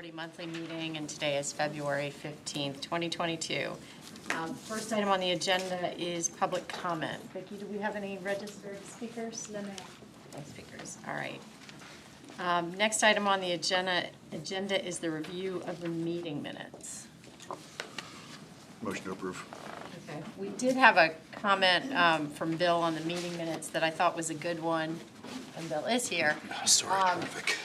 Authority monthly meeting, and today is February 15th, 2022. First item on the agenda is public comment. Vicki, do we have any registered speakers? No speakers. All right. Next item on the agenda is the review of the meeting minutes. Motion to approve. Okay. We did have a comment from Bill on the meeting minutes that I thought was a good one, and Bill is here. Sorry, traffic.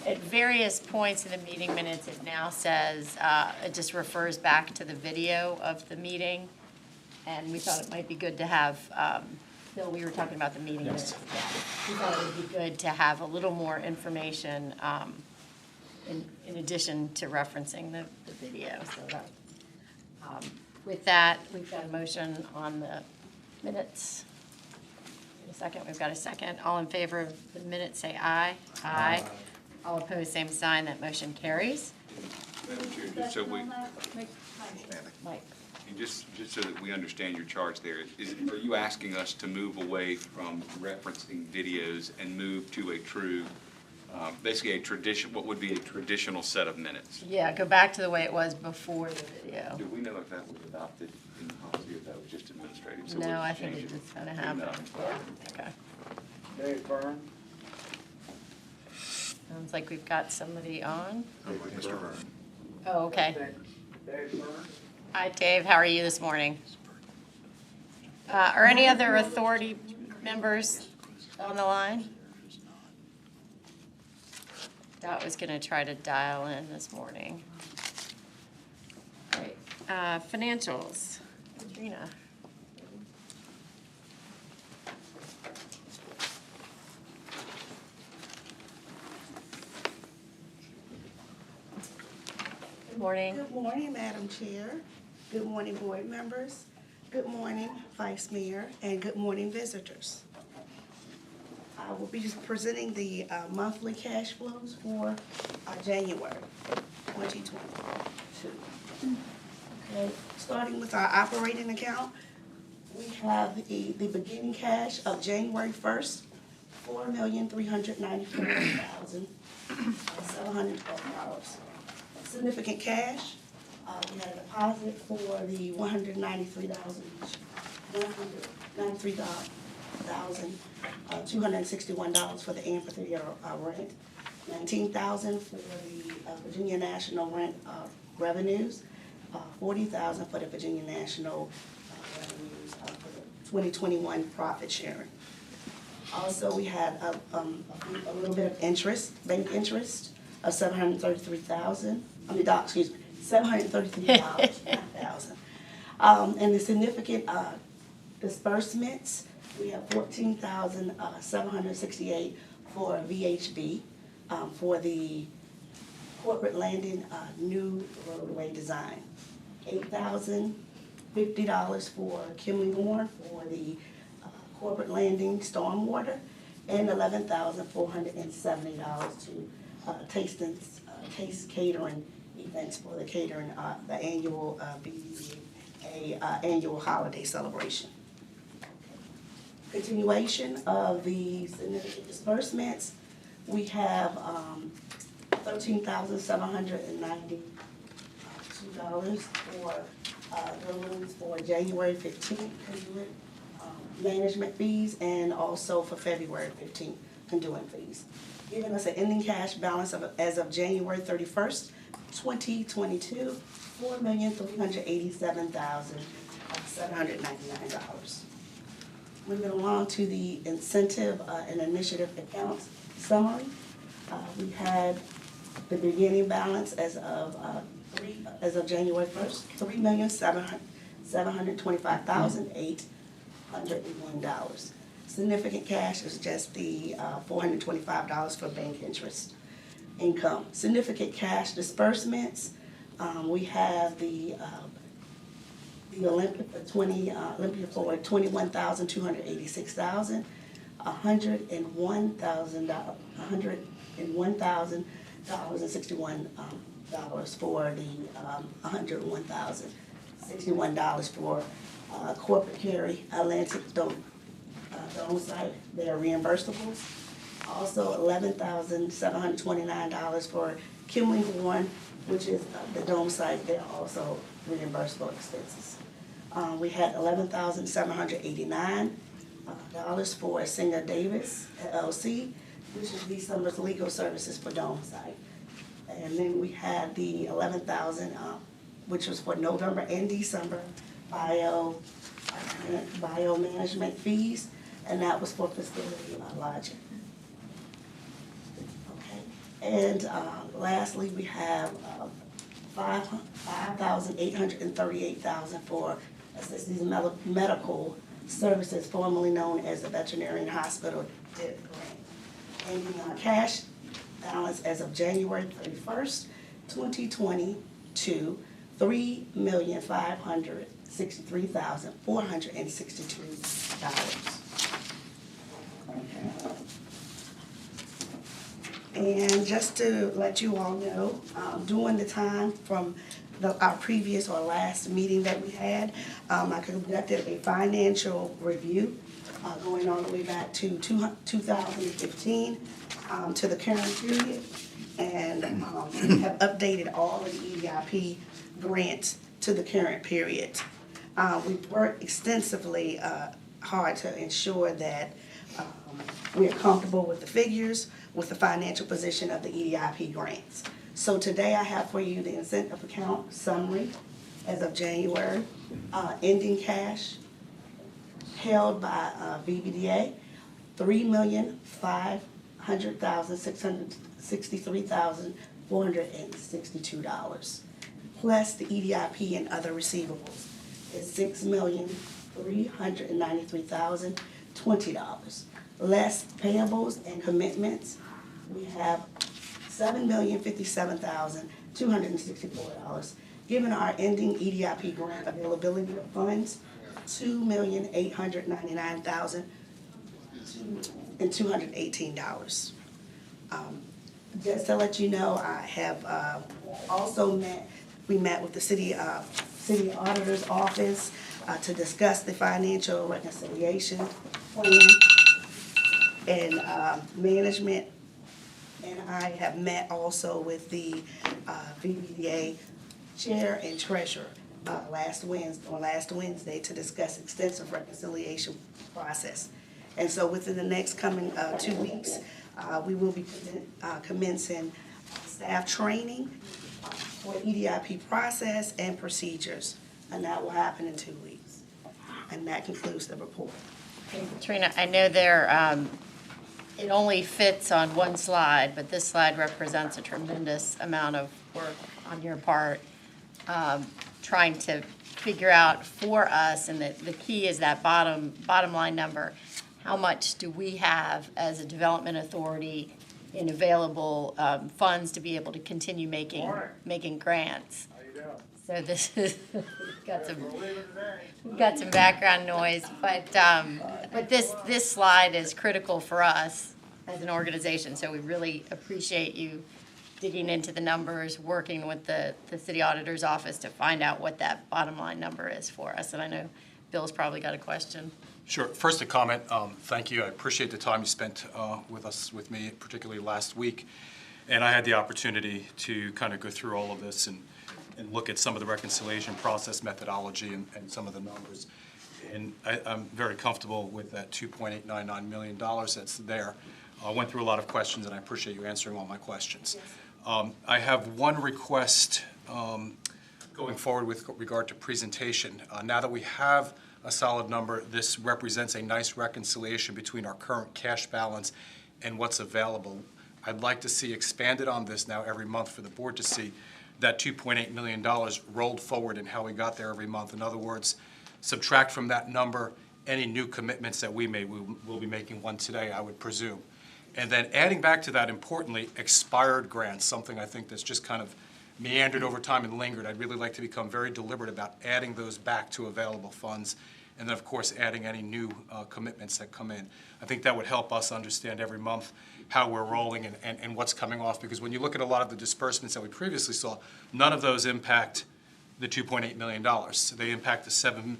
At various points in the meeting minutes, it now says, it just refers back to the video of the meeting. And we thought it might be good to have, Bill, we were talking about the meeting minutes. We thought it would be good to have a little more information in addition to referencing the video. So that, with that, we've got a motion on the minutes. A second, we've got a second. All in favor of the minutes, say aye. Aye. All opposed, same sign. That motion carries. Madam Chair, just so we, Mike. and just so that we understand your charge there, are you asking us to move away from referencing videos and move to a true, basically a tradition, what would be a traditional set of minutes? Yeah, go back to the way it was before the video. Do we know if that was adopted in the policy or if that was just administrative? So we'll No, I just think change it just kind of to happened. nothing. Yeah, okay. Dave Byrne. Sounds like we've got somebody on. Mr. Verne. Oh, okay. Dave Byrne. Hi, Dave. How are you this morning? Are any other authority members on the line? Dot was going to try to dial in this morning. All right. Financials. Katrina. Good morning. Good morning, Madam Chair. Good morning, board members. Good morning, Vice Mayor, and good morning, visitors. I will be presenting the monthly cash flows for January 2022. Okay, starting with our operating account, we have the beginning cash of January 1st, $4,394,712. Significant cash, we had a deposit for the $193,261 for the amphitheater rent, $19,000 for the Virginia National rent revenues, $40,000 for the Virginia National revenues for the 2021 profit sharing. Also, we had a little bit of interest, bank interest of $733,000. $733,000. And the significant disbursements, we have $14,768 for VHB for the corporate landing new roadway design. $8,050 for Kimley Horn for the corporate landing stormwater, and $11,470 to Taste Catering events for the catering, the annual BDA annual holiday celebration. Continuation of the significant disbursements, we have $13,792 for those for January 15th conduit management fees, and also for February 15th conduit fees, giving us an ending cash balance of, as of January 31st, 2022, $4,387,799. Moving along to the incentive and initiative accounts summary, we had the beginning balance as of January 1st, $3,725,801. Significant cash is just the $425 for bank interest income. Significant cash disbursements, we have the Olympia for Olympia for $21,286, $101,061 for the $101,061 for corporate carry Atlantic Dome site. They are reimbursables. Also $11,729 for Kimley Horn, which is the dome site. They're also reimbursable expenses. We had $11,789 for Singer Davis LLC, which is December's legal services for dome site. And then we had the 11,000, which was for November and December bio management fees, and that was for facility lodging. Okay, and lastly, we have $5,838,000 for assistance medical services, formerly known as the Veterinary Hospital Edip grant. Ending on cash balance as of January 31st, 2022, $3,563,462. And just to let you all know, during the time from our previous or last meeting that we had, I conducted a financial review going all the way back to 2015 to the current period, and we have updated all of the EDIP grants to the current period. We've worked extensively hard to ensure that we're comfortable with the figures, with the financial position of the EDIP grants. So today I have for you the incentive account summary as of January, ending cash held by VBDA, $3,500,663,462, plus the EDIP and other receivables is $6,393,020. Less payables and commitments, we have $7,057,264, giving our ending EDIP grant availability of funds $2,899,218. Just to let you know, I have also we met with the city auditor's office to discuss the financial reconciliation plan, and management and I have met also with the VBDA chair and treasurer last Wednesday to discuss extensive reconciliation process. And so within the next coming 2 weeks, we will be commencing staff training for EDIP process and procedures, and that will happen in 2 weeks. And that concludes the report. Trina, I know it only fits on one slide, but this slide represents a tremendous amount of work on your part, trying to figure out for us, and the key is that bottom line number. How much do we have as a development authority in available funds to be able to continue making grants? How you doing? So this is, we've got some background noise, but this slide is critical for us as an organization, so we really appreciate you digging into the numbers, working with the city auditor's office to find out what that bottom line number is for us. And I know Bill's probably got a question. Sure. First, a comment. Thank you. I appreciate the time you spent with me, particularly last week. And I had the opportunity to kind of go through all of this and look at some of the reconciliation process methodology and some of the numbers. And I'm very comfortable with that $2.899 million that's there. I went through a lot of questions, and I appreciate you answering all my questions. I have one request going forward with regard to presentation. Now that we have a solid number, this represents a nice reconciliation between our current cash balance and what's available. I'd like to see expanded on this now every month for the board to see that $2.8 million rolled forward and how we got there every month. In other words, subtract from that number any new commitments that we made. We'll be making one today, I would presume. And then adding back to that, importantly, expired grants, something I think that's just kind of meandered over time and lingered. I'd really like to become very deliberate about adding those back to available funds, and then, of course, adding any new commitments that come in. I think that would help us understand every month how we're rolling and what's coming off, because when you look at a lot of the disbursements that we previously saw, none of those impact the $2.8 million. They impact the $7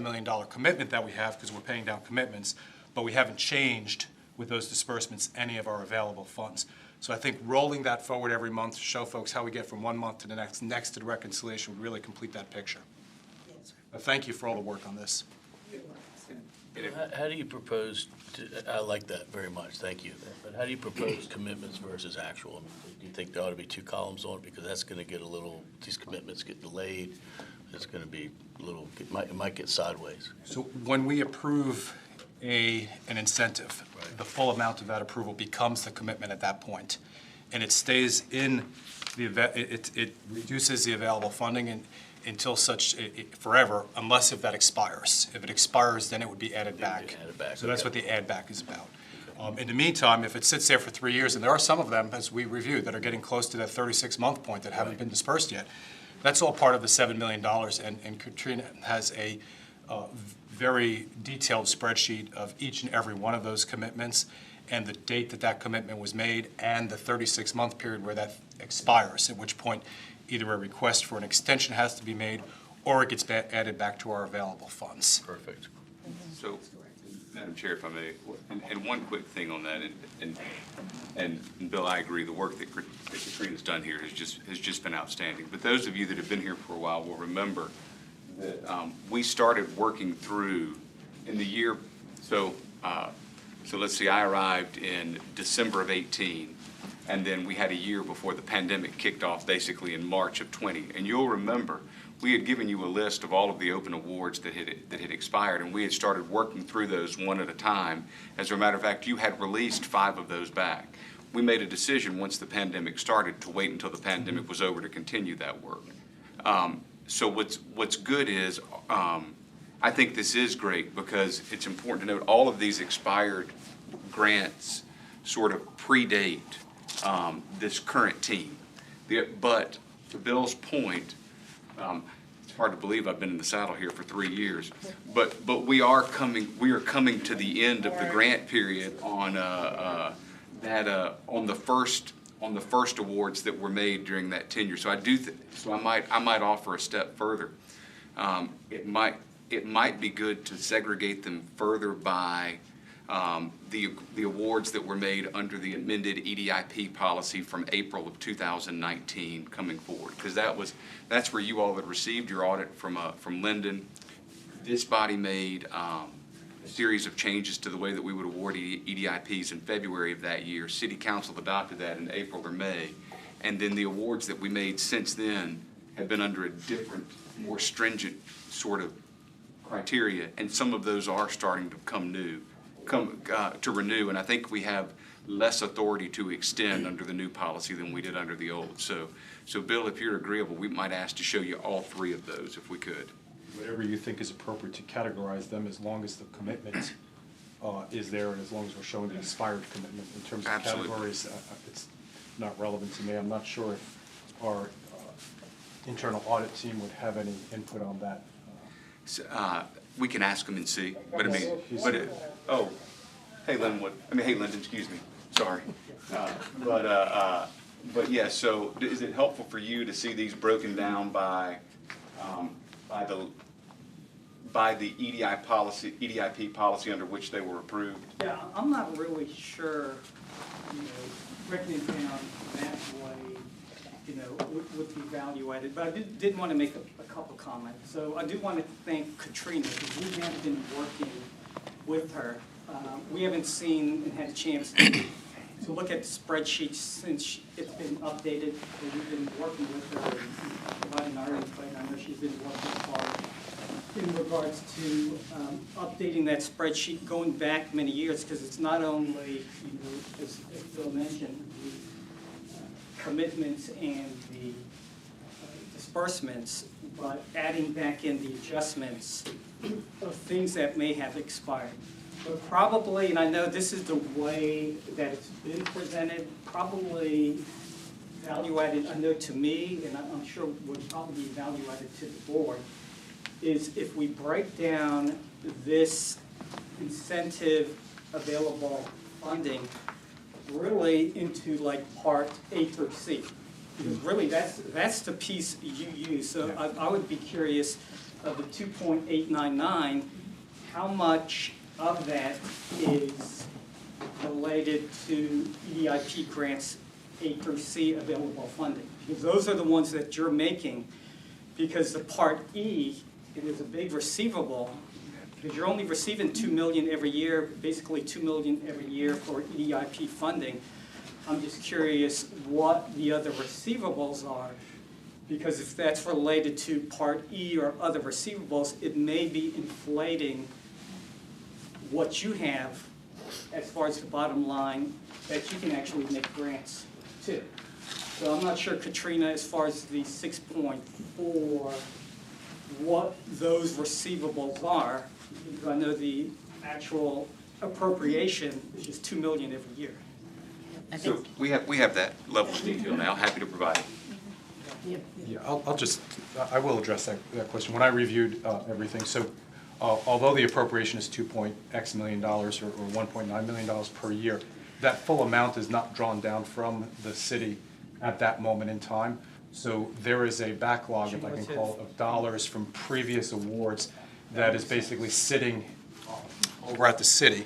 million commitment that we have because we're paying down commitments, but we haven't changed with those disbursements any of our available funds. So I think rolling that forward every month to show folks how we get from one month to the next to the reconciliation would really complete that picture. Yes, sir. But thank you for all the work on this. How do you propose to, I like that very much, thank you. But how do you propose commitments versus actual? Do you think there ought to be two columns on it? Because that's going to get a little, these commitments get delayed. It's going to be a little, it might get sideways. So when we approve an incentive, the full amount of that approval becomes the commitment at that point. And it stays in the, it reduces the available funding until such, forever, unless if that expires. If it expires, then it would be added back. Added back, So that's okay. what the add back is about. In the meantime, if it sits there for 3 years, and there are some of them, as we reviewed, that are getting close to that 36-month point that haven't been dispersed yet, that's all part of the $7 million. And Katrina has a very detailed spreadsheet of each and every one of those commitments and the date that that commitment was made and the 36-month period where that expires, at which point either a request for an extension has to be made or it gets added back to our available funds. Perfect. So, Madam Chair, if I may, and one quick thing on that, and Bill, I agree, the work that Katrina's done here has just been outstanding. But those of you that have been here for a while will remember that we started working through in the year, so let's see, I arrived in December of 18, and then we had a year before the pandemic kicked off, basically in March of 20. And you'll remember, we had given you a list of all of the open awards that had expired, and we had started working through those one at a time. As a matter of fact, you had released 5 of those back. We made a decision once the pandemic started to wait until the pandemic was over to continue that work. So what's good is, I think this is great because it's important to note all of these expired grants sort of predate this current team. But to Bill's point, it's hard to believe I've been in the saddle here for 3 years, but we are coming to the end of the grant period on the first awards that were made during that tenure. So I might offer a step further. It might be good to segregate them further by the awards that were made under the amended EDIP policy from April of 2019 coming forward, because that's where you all had received your audit from Linden. This body made a series of changes to the way that we would award EDIPs in February of that year. City Council adopted that in April or May, and then the awards that we made since then have been under a different, more stringent sort of criteria, and some of those are starting to to renew, and I think we have less authority to extend under the new policy than we did under the old. So Bill, if you're agreeable, we might ask to show you all 3 of those if we could. Whatever you think is appropriate to categorize them, as long as the commitment is there and as long as we're showing the expired commitment. In terms of Absolutely. categories, it's not relevant to me. I'm not sure if our internal audit team would have any input on that. We can ask them and see, but I mean, hey Lyndon, excuse me, sorry. But yeah, so is it helpful for you to see these broken down by the EDIP policy under which they were approved? Yeah, I'm not really sure, breaking it down that way, would be evaluated. But I did want to make a couple comments. So I do want to thank Katrina, because we have been working with her. We haven't seen and had a chance to look at the spreadsheets since it's been updated. We've been working with her and providing our input. I know she's been working hard in regards to updating that spreadsheet going back many years, because it's not only, as Bill mentioned, the commitments and the disbursements, but adding back in the adjustments of things that may have expired. But probably, and I know this is the way that it's been presented, probably evaluated, I know to me, and I'm sure would probably be evaluated to the board, is if we break down this incentive available funding really into like part A through C. Because really that's the piece you use. So I would be curious of the 2.899, how much of that is related to EDIP grants A through C available funding. Because those are the ones that you're making, because the Part E, it is a big receivable, because you're only receiving $2 million every year, basically $2 million every year for EDIP funding. I'm just curious what the other receivables are, because if that's related to Part E or other receivables, it may be inflating what you have as far as the bottom line that you can actually make grants to. So I'm not sure, Katrina, as far as the 6.4, what those receivables are, because I know the actual appropriation is just $2 million every year. So we have that level of detail now, happy to provide it. Yeah, I will address that question. When I reviewed everything, so although the appropriation is $2.x million or $1.9 million per year, that full amount is not drawn down from the city at that moment in time. So there is a backlog, if I can call it, of dollars from previous awards that is basically sitting over at the city,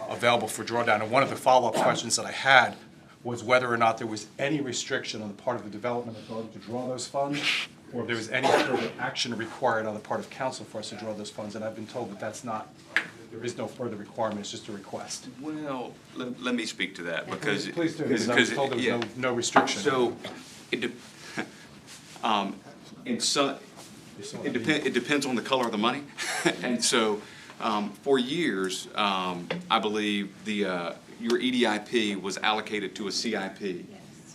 available for drawdown. And one of the follow-up questions that I had was whether or not there was any restriction on the part of the development authority to draw those funds, or if there was any further action required on the part of council for us to draw those funds. And I've been told that that's not, there is no further requirement, it's just a request. Well, let me speak to that, because. Please do, because I was told there was no restriction. So, it depends on the color of the money. And so, for years, I believe your EDIP was allocated to a CIP.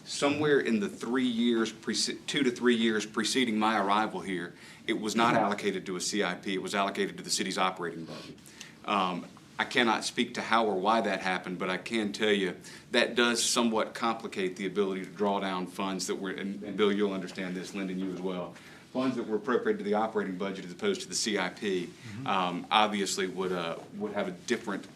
Somewhere in the 2 to 3 years preceding my arrival here, it was not allocated to a CIP, it was allocated to the city's operating budget. I cannot speak to how or why that happened, but I can tell you that does somewhat complicate the ability to draw down funds that were, and Bill, you'll understand this, Lyndon, you as well, funds that were appropriated to the operating budget as opposed to the CIP, obviously would have a different,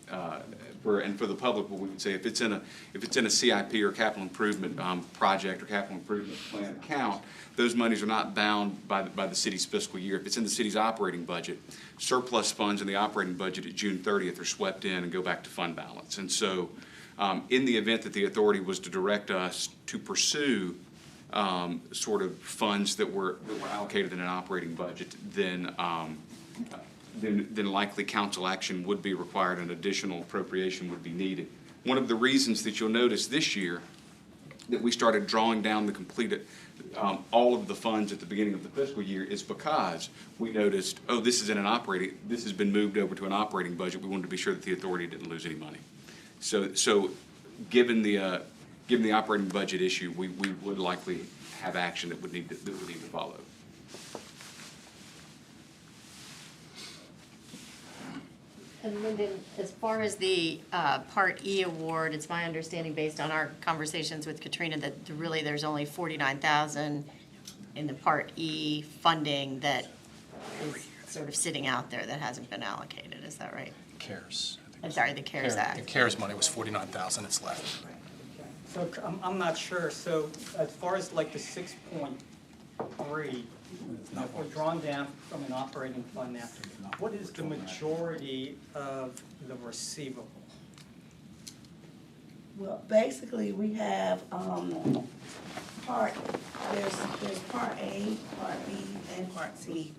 for the public, what we would say, if it's in a CIP or capital improvement project or capital improvement plan account, those monies are not bound by the city's fiscal year. If it's in the city's operating budget, surplus funds in the operating budget at June 30th are swept in and go back to fund balance. And so, in the event that the authority was to direct us to pursue sort of funds that were allocated in an operating budget, then likely council action would be required and additional appropriation would be needed. One of the reasons that you'll notice this year that we started drawing down the completed, all of the funds at the beginning of the fiscal year is because we noticed, oh, this has been moved over to an operating budget. We wanted to be sure that the authority didn't lose any money. So given the operating budget issue, we would likely have action that would need to follow. And Lyndon, as far as the Part E award, it's my understanding, based on our conversations with Katrina, that really there's only $49,000 in the Part E funding that is sort of sitting out there that hasn't been allocated. Is that right? CARES. I'm sorry, the CARES Act. The CARES money was $49,000, it's left. So I'm not sure, so as far as like the 6.3, if we're drawn down from an operating fund now, what is the majority of the receivable? Well, basically, we have, there's Part A, Part B, and Part C,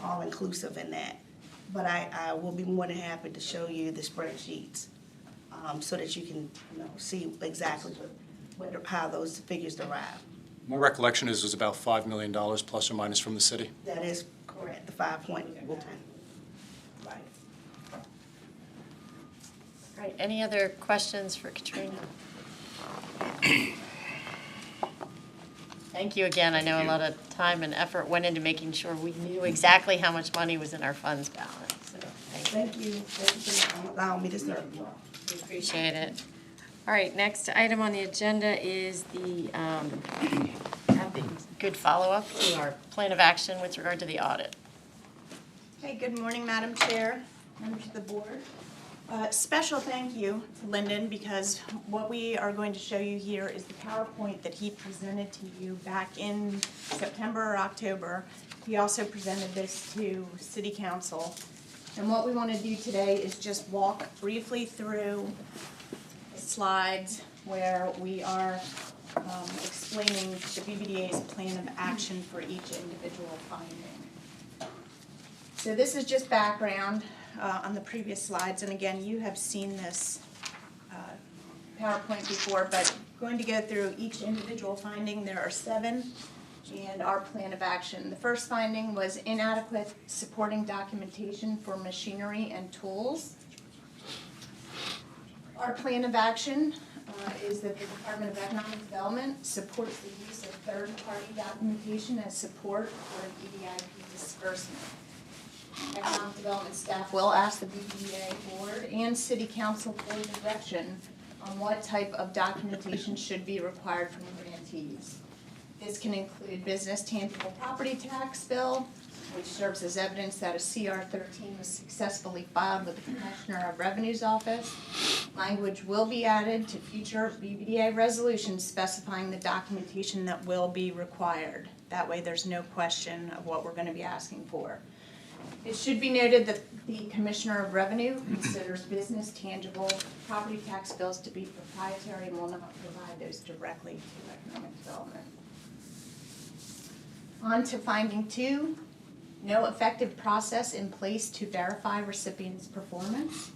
all inclusive in that. But I will be more than happy to show you the spreadsheets, so that you can, see exactly how those figures derive. My recollection is it was about $5 million plus or minus from the city. That is correct, the 5.1. Right. All right, any other questions for Katrina? Thank you again. I know a lot of time and effort went into making sure we knew exactly how much money was in our funds balance. So Thank you for allowing me to serve you all. we appreciate it. All right, next item on the agenda is the good follow-up to our plan of action with regard to the audit. Hey, good morning, Madam Chair, members of the board. Special thank you to Lyndon, because what we are going to show you here is the PowerPoint that he presented to you back in September or October. He also presented this to City Council. And what we want to do today is just walk briefly through a slides where we are explaining the BBDA's plan of action for each individual finding. So this is just background on the previous slides, and again, you have seen this PowerPoint before, but going to go through each individual finding. There are 7, and our plan of action. The first finding was inadequate supporting documentation for machinery and tools. Our plan of action is that the Department of Economic Development supports the use of third-party documentation as support for an EDIP disbursement. Economic Development staff will ask the BBDA Board and City Council for direction on what type of documentation should be required from grantees. This can include business tangible property tax bill, which serves as evidence that a CR 13 was successfully filed with the Commissioner of Revenue's office. Language will be added to future BBDA resolutions specifying the documentation that will be required. That way there's no question of what we're going to be asking for. It should be noted that the Commissioner of Revenue considers business tangible property tax bills to be proprietary and will not provide those directly to economic development. On to finding 2, no effective process in place to verify recipients' performance.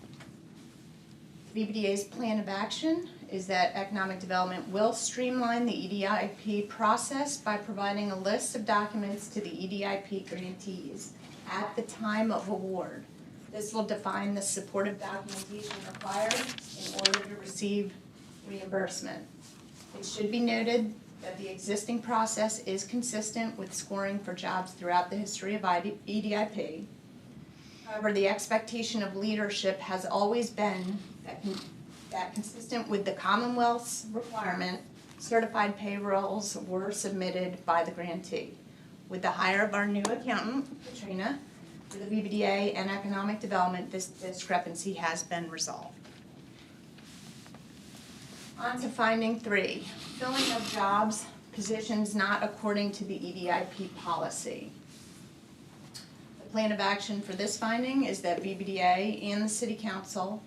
BBDA's plan of action is that economic development will streamline the EDIP process by providing a list of documents to the EDIP grantees at the time of award. This will define the supportive documentation required in order to receive reimbursement. It should be noted that the existing process is consistent with scoring for jobs throughout the history of EDIP. However, the expectation of leadership has always been that consistent with the Commonwealth's requirement, certified payrolls were submitted by the grantee. With the hire of our new accountant, Katrina, for the BBDA and Economic Development, this discrepancy has been resolved. On to finding 3, filling of jobs, positions not according to the EDIP policy. The plan of action for this finding is that BBDA and the City Council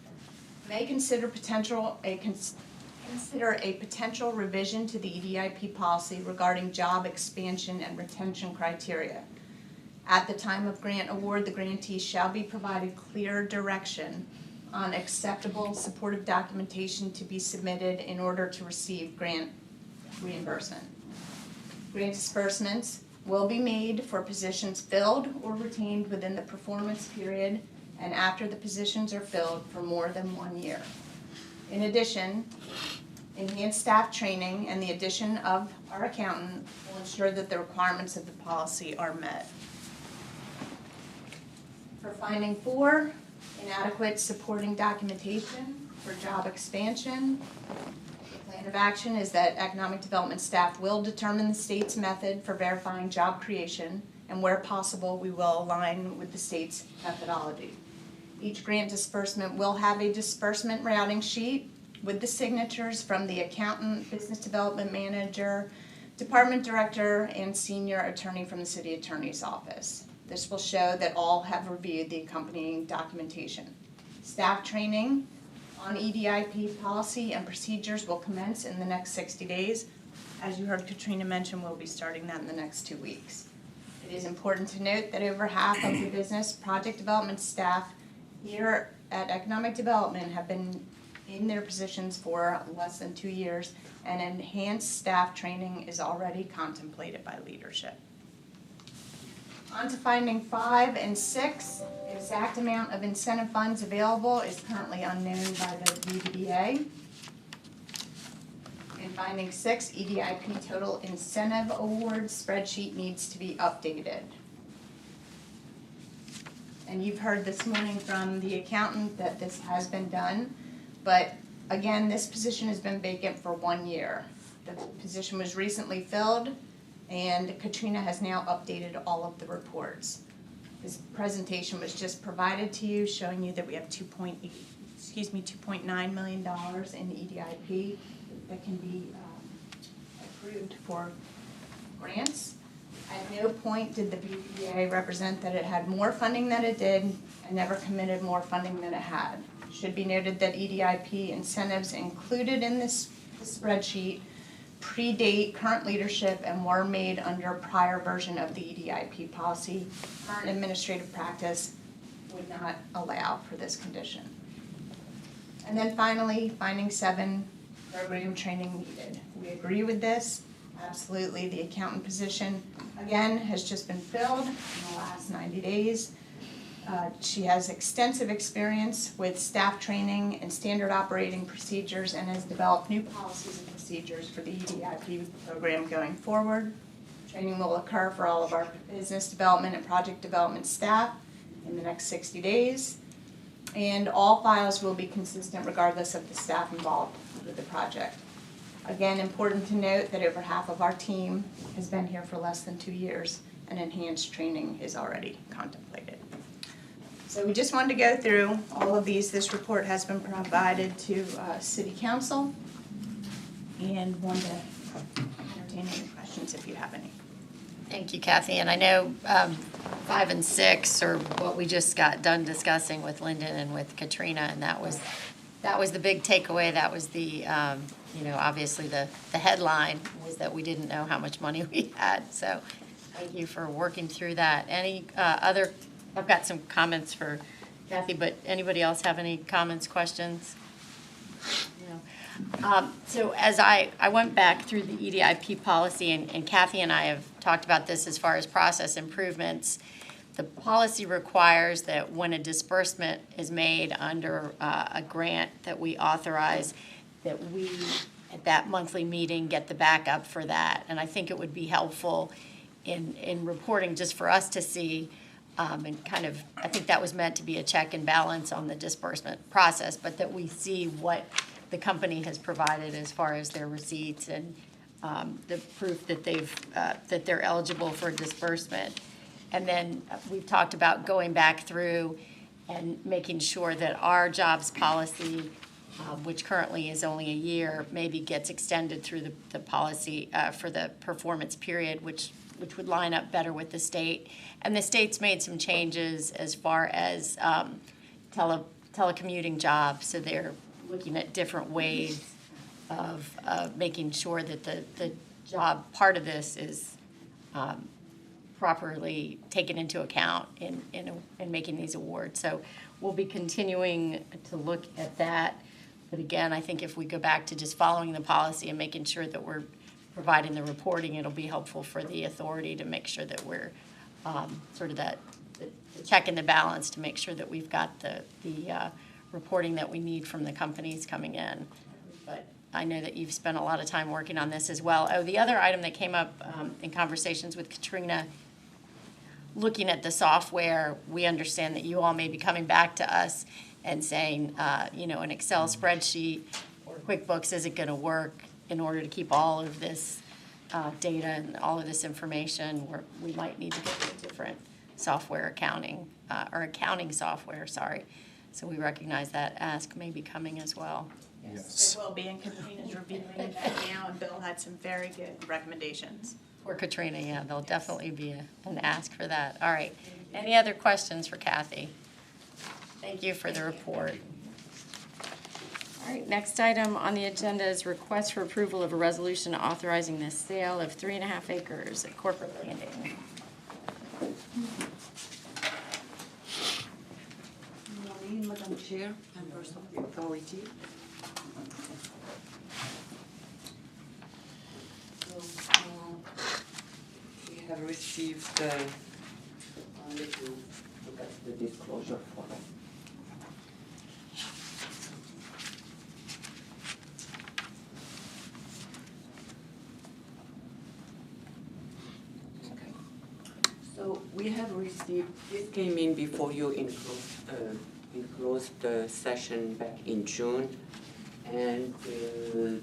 may consider a potential revision to the EDIP policy regarding job expansion and retention criteria. At the time of grant award, the grantee shall be provided clear direction on acceptable supportive documentation to be submitted in order to receive grant reimbursement. Grant disbursements will be made for positions filled or retained within the performance period and after the positions are filled for more than 1 year. In addition, enhanced staff training and the addition of our accountant will ensure that the requirements of the policy are met. For finding 4, inadequate supporting documentation for job expansion. The plan of action is that economic development staff will determine the state's method for verifying job creation, and where possible, we will align with the state's methodology. Each grant disbursement will have a disbursement routing sheet with the signatures from the accountant, business development manager, department director, and senior attorney from the city attorney's office. This will show that all have reviewed the accompanying documentation. Staff training on EDIP policy and procedures will commence in the next 60 days. As you heard Katrina mention, we'll be starting that in the next 2 weeks. It is important to note that over half of the business project development staff here at Economic Development have been in their positions for less than 2 years, and enhanced staff training is already contemplated by leadership. On to finding 5 and 6, the exact amount of incentive funds available is currently unknown by the BBDA. In finding 6, EDIP total incentive award spreadsheet needs to be updated. And you've heard this morning from the accountant that this has been done, but again, this position has been vacant for 1 year. The position was recently filled, and Katrina has now updated all of the reports. This presentation was just provided to you, showing you that we have $2.9 million in EDIP that can be approved for grants. At no point did the BBDA represent that it had more funding than it did and never committed more funding than it had. Should be noted that EDIP incentives included in this spreadsheet predate current leadership and were made under a prior version of the EDIP policy. Current administrative practice would not allow for this condition. And then finally, finding 7, program training needed. We agree with this. Absolutely, the accountant position, again, has just been filled in the last 90 days. She has extensive experience with staff training and standard operating procedures and has developed new policies and procedures for the EDIP program going forward. Training will occur for all of our business development and project development staff in the next 60 days. And all files will be consistent regardless of the staff involved with the project. Again, important to note that over half of our team has been here for less than 2 years, and enhanced training is already contemplated. So we just wanted to go through all of these. This report has been provided to City Council, and wanted to entertain any questions if you have any. Thank you, Kathy. And I know 5 and 6 are what we just got done discussing with Lyndon and with Katrina, and that was the big takeaway. That was the, obviously the headline was that we didn't know how much money we had. So thank you for working through that. Any other, I've got some comments for Kathy, but anybody else have any comments, questions? No. So as I went back through the EDIP policy, and Kathy and I have talked about this as far as process improvements, the policy requires that when a disbursement is made under a grant that we authorize, that we, at that monthly meeting, get the backup for that. And I think it would be helpful in reporting just for us to see, and kind of, I think that was meant to be a check and balance on the disbursement process, but that we see what the company has provided as far as their receipts and the proof that that they're eligible for disbursement. And then we've talked about going back through and making sure that our jobs policy, which currently is only a year, maybe gets extended through the policy for the performance period, which would line up better with the state. And the state's made some changes as far as telecommuting jobs, so they're looking at different ways of making sure that the job part of this is properly taken into account in making these awards. So we'll be continuing to look at that. But again, I think if we go back to just following the policy and making sure that we're providing the reporting, it'll be helpful for the authority to make sure that we're sort of the check and the balance to make sure that we've got the reporting that we need from the companies coming in. But I know that you've spent a lot of time working on this as well. Oh, the other item that came up in conversations with Katrina, looking at the software, we understand that you all may be coming back to us and saying, an Excel spreadsheet or QuickBooks isn't going to work in order to keep all of this data and all of this information. We might need to get a different software accounting software, sorry. So we recognize that ask may be coming as well. Yes. It will be, and Katrina's reviewing that now, and Bill had some very good recommendations. For Katrina, yeah, there'll definitely be an ask for that. All right. Any other questions for Kathy? Thank you for the report. All right, next item on the agenda is request for approval of a resolution authorizing the sale of 3.5 acres at Corporate Landing. Good morning, Madam Chair, members of the authority. So, we have received, I'll let you look at the disclosure form. Okay. So we have received, this came in before you in closed session back in June, and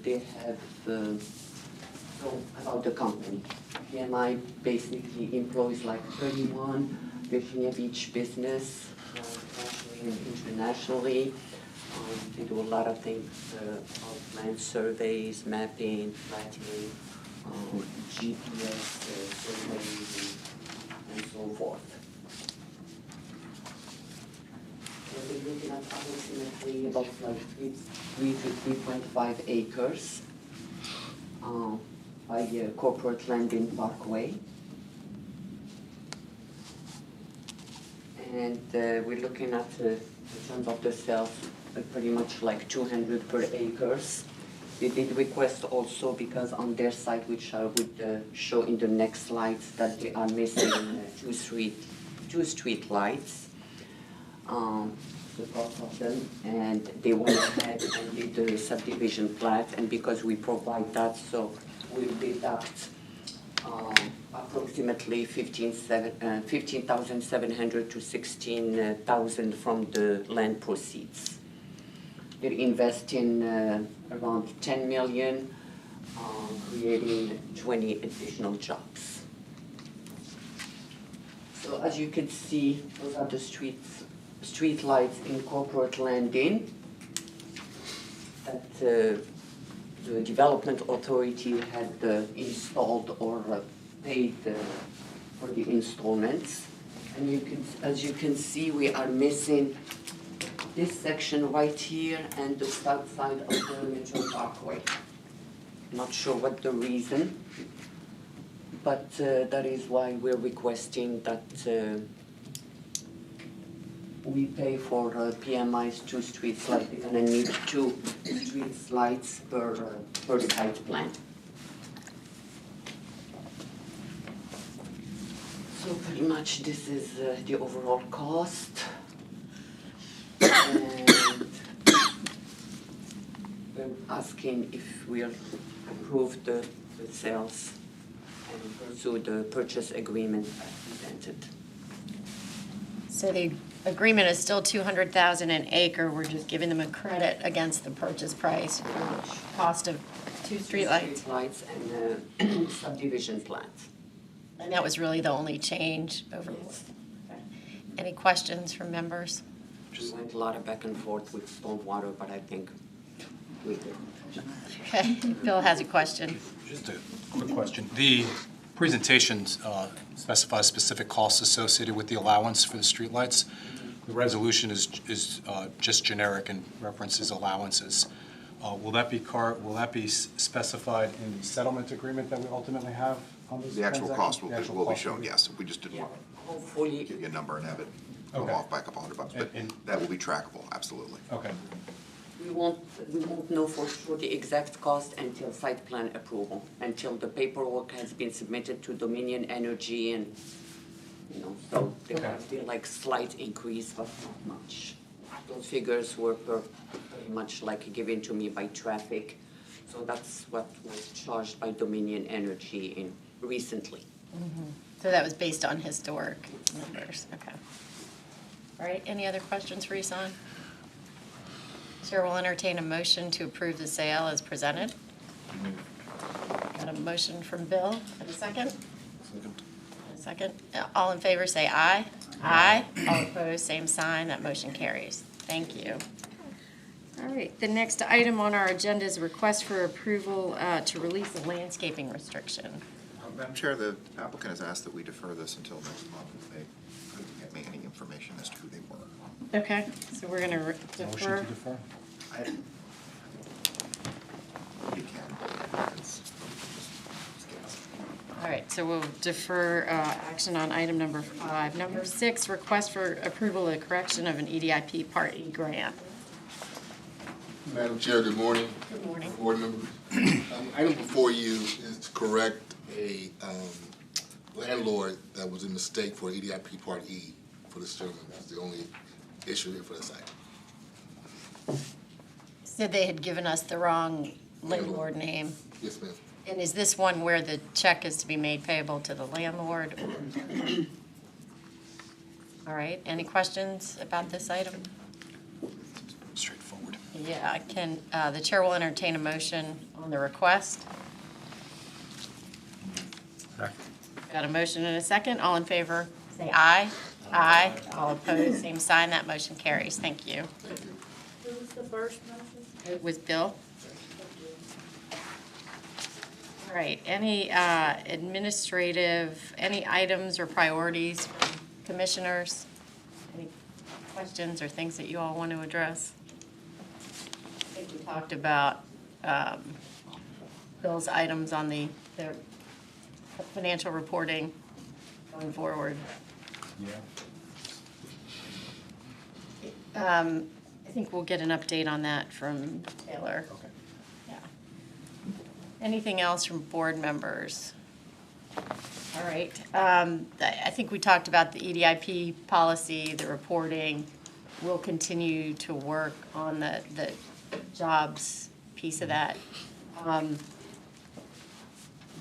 they have, so about the company. PMI basically employs like 31 Virginia Beach business, nationally and internationally. They do a lot of things, land surveys, mapping, planting, GPS surveys, and so forth. we're looking at approximately about like 3 to 3.5 acres by Corporate Landing Parkway. And we're looking at, in terms of the sales, pretty much like 200 per acres. They did request also, because on their site, which I would show in the next slides, that they are missing two street lights, the cost of them, and they went ahead and did the subdivision plat, and because we provide that, so we deduct approximately 15,700 to 16,000 from the land proceeds. They're investing around 10 million, creating 20 additional jobs. So as you can see, those are the street lights in Corporate Landing that the Development Authority had installed or paid for the installments. And as you can see, we are missing this section right here and the south side of the Metro Parkway. Not sure what the reason, but that is why we're requesting that we pay for PMI's 2 street lights. We're gonna need 2 street lights per site plan. So pretty much this is the overall cost. And we're asking if we'll approve the sales and pursue the purchase agreement as presented. So the agreement is still 200,000 an acre, we're just giving them a credit against the purchase price for the cost of 2 streetlights. Streetlights and subdivision plans. And that was really the only change over. Any questions from members? We went a lot of back and forth with stormwater, but I think we did. Okay, Bill has a question. Just a quick question. The presentations specify specific costs associated with the allowance for the streetlights. The resolution is just generic and references allowances. Will that be specified in the settlement agreement that we ultimately have on this The actual transaction? cost will The actual be cost shown, yes. We just didn't want Hopefully, to give you a number and have it go Okay. off back up $100, but And- that will be trackable, absolutely. Okay. we won't know for sure the exact cost until site plan approval, until the paperwork has been submitted to Dominion Energy and, so there Okay. might be like slight increase, but not much. Those figures were pretty much like given to me by traffic, so that's what was charged by Dominion Energy recently. So that was based on historic numbers, okay. All right, any other questions for Isan? Chair will entertain a motion to approve the sale as presented. Got a motion from Bill, and a second? A second. All in favor, say aye. Aye. All opposed, same sign. That motion carries. Thank you. All right, the next item on our agenda is a request for approval to release a landscaping restriction. Madam Chair, the applicant has asked that we defer this until next month. They couldn't get me any information as to who they were. Okay, so we're gonna Motion defer. to defer? You can. It's- All right, so we'll defer action on item number 5. Number 6, request for approval of correction of an EDIP Part E grant. Madam Chair, good morning. Good morning. Board members. Item before you is to correct a landlord that was in mistake for EDIP Part E for this gentleman. That's the only issue here for this item. Said they had given us the wrong landlord name. Yes, ma'am. And is this one where the check is to be made payable to the landlord? All right, any questions about this item? Straightforward. Yeah, the chair will entertain a motion on the request. Got a motion and a second. All in favor, say aye. Aye. All opposed, same sign. That motion carries. Thank you. Who was the first motion? It was Bill. All right, any any items or priorities from commissioners? Any questions or things that you all want to address? I think we talked about Bill's items on their financial reporting going forward. Yeah. I think we'll get an update on that from Taylor. Okay. Yeah. Anything else from board members? All right. I think we talked about the EDIP policy, the reporting. We'll continue to work on the jobs piece of that.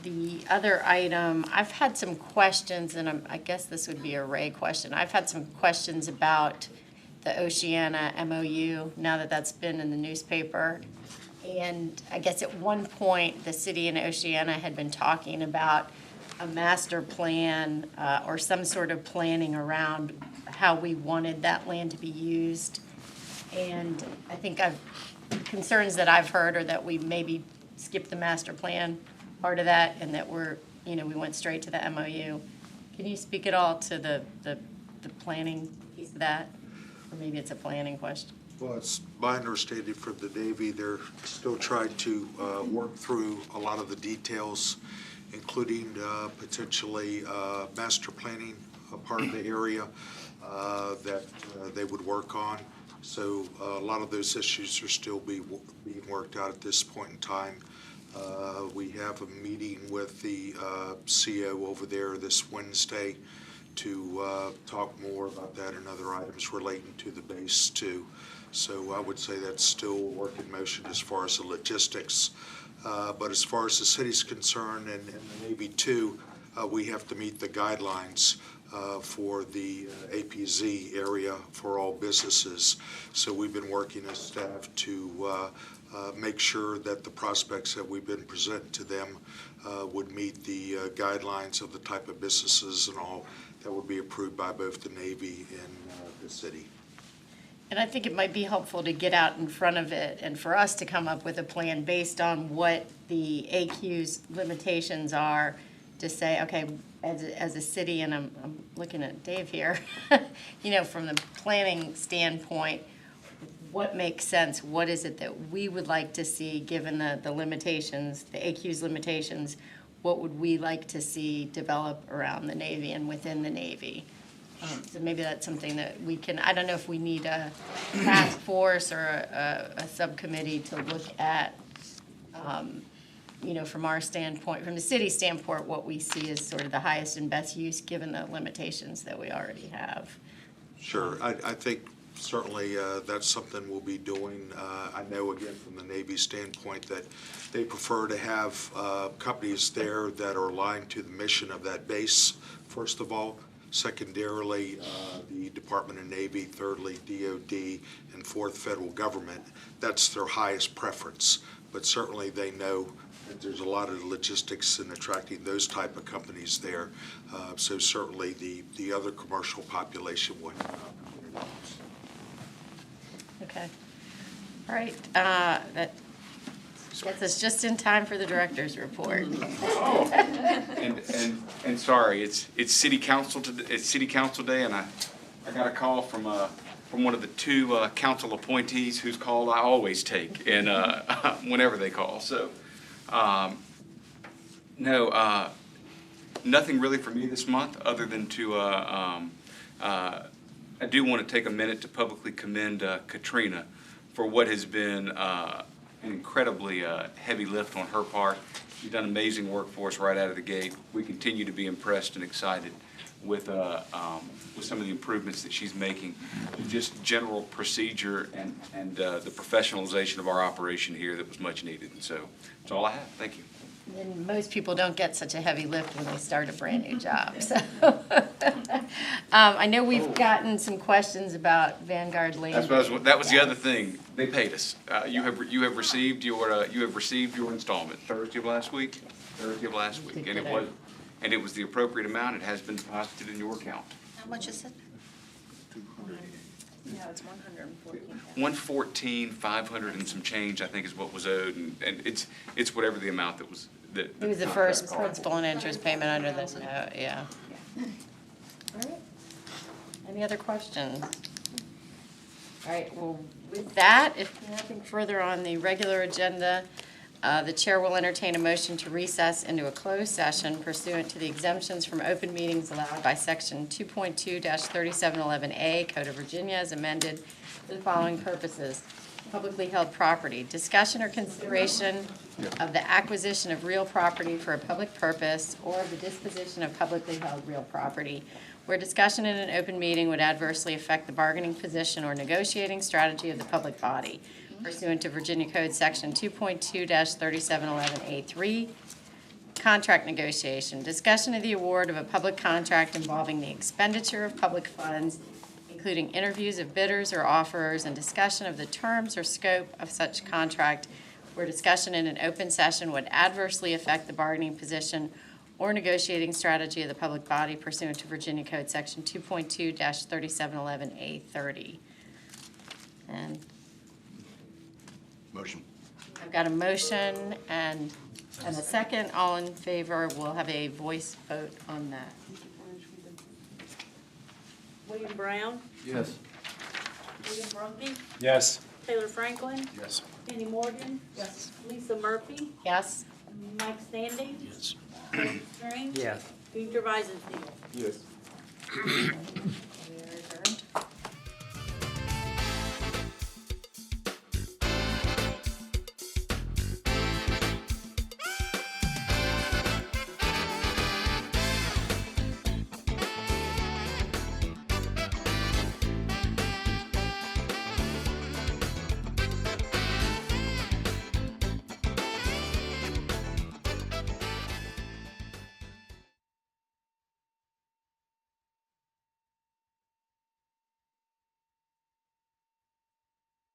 The other item, I've had some questions, and I guess this would be a Ray question. I've had some questions about the Oceana MOU, now that that's been in the newspaper. And I guess at one point, the city and Oceana had been talking about a master plan or some sort of planning around how we wanted that land to be used. And I think concerns that I've heard are that we maybe skipped the master plan part of that, and that we went straight to the MOU. Can you speak at all to the planning piece of that? Or maybe it's a planning question. Well, it's my understanding from the Navy, they're still trying to work through a lot of the details, including potentially master planning, a part of the area that they would work on. So a lot of those issues are still being worked out at this point in time. We have a meeting with the CO over there this Wednesday to talk more about that and other items relating to the base too. So I would say that's still a work in motion as far as the logistics. But as far as the city's concerned and the Navy too, we have to meet the guidelines for the APZ area for all businesses. So we've been working as staff to make sure that the prospects that we've been presenting to them would meet the guidelines of the type of businesses and all that would be approved by both the Navy and the city. And I think it might be helpful to get out in front of it and for us to come up with a plan based on what the AQ's limitations are, to say, okay, as a city, and I'm looking at Dave here, from the planning standpoint, what makes sense? What is it that we would like to see, given the limitations, the AQ's limitations? What would we like to see develop around the Navy and within the Navy? So maybe that's something that we can, I don't know if we need a task force or a subcommittee to look at, from our standpoint, from the city standpoint, what we see as sort of the highest and best use given the limitations that we already have. Sure. I think certainly that's something we'll be doing. I know, again, from the Navy standpoint, that they prefer to have companies there that are aligned to the mission of that base, first of all. Secondarily, the Department of Navy, thirdly, DOD, and fourth, federal government. That's their highest preference. But certainly they know that there's a lot of logistics in attracting those type of companies there. So certainly the other commercial population would have opportunities. Okay. All right. That gets us just in time for the director's report. And sorry, it's city council day, and I got a call from one of the two council appointees whose call I always take, and whenever they call. So no, nothing really for me this month, other than to I do want to take a minute to publicly commend Katrina for what has been an incredibly heavy lift on her part. She's done amazing work for us right out of the gate. We continue to be impressed and excited with some of the improvements that she's making, just general procedure and the professionalization of our operation here that was much needed. And so that's all I have. Thank you. And most people don't get such a heavy lift when they start a brand-new job, so. I know we've gotten some questions about Vanguard Land. That was the other thing. They paid us. You have received your installment Thursday of last week, and it was the appropriate amount. It has been deposited in your account. How much is it? No, it's 114. 114,500 and some change, I think, is what was owed, and it's whatever the amount that was. It was the first principal and interest payment under this note, yeah. All right. Any other questions? All right, well, with that, if nothing further on the regular agenda, the chair will entertain a motion to recess into a closed session pursuant to the exemptions from open meetings allowed by Section 2.2-3711A Code of Virginia as amended for the following purposes. Publicly held property, discussion or consideration of the acquisition of real property for a public purpose or of the disposition of publicly held real property, where discussion in an open meeting would adversely affect the bargaining position or negotiating strategy of the public body pursuant to Virginia Code Section 2.2-3711A3. Contract negotiation, discussion of the award of a public contract involving the expenditure of public funds, including interviews of bidders or offerers and discussion of the terms or scope of such contract, where discussion in an open session would adversely affect the bargaining position or negotiating strategy of the public body pursuant to Virginia Code Section 2.2-3711A30. And Motion. I've got a motion and a second. All in favor, we'll have a voice vote on that. William Brown, Yes. William Brumby, Yes. Taylor Franklin, Yes. Penny Morgan. Yes. Lisa Murphy, Yes? Mike Standing, Yes. David String, Yes. Peter Weisenthal. Yes.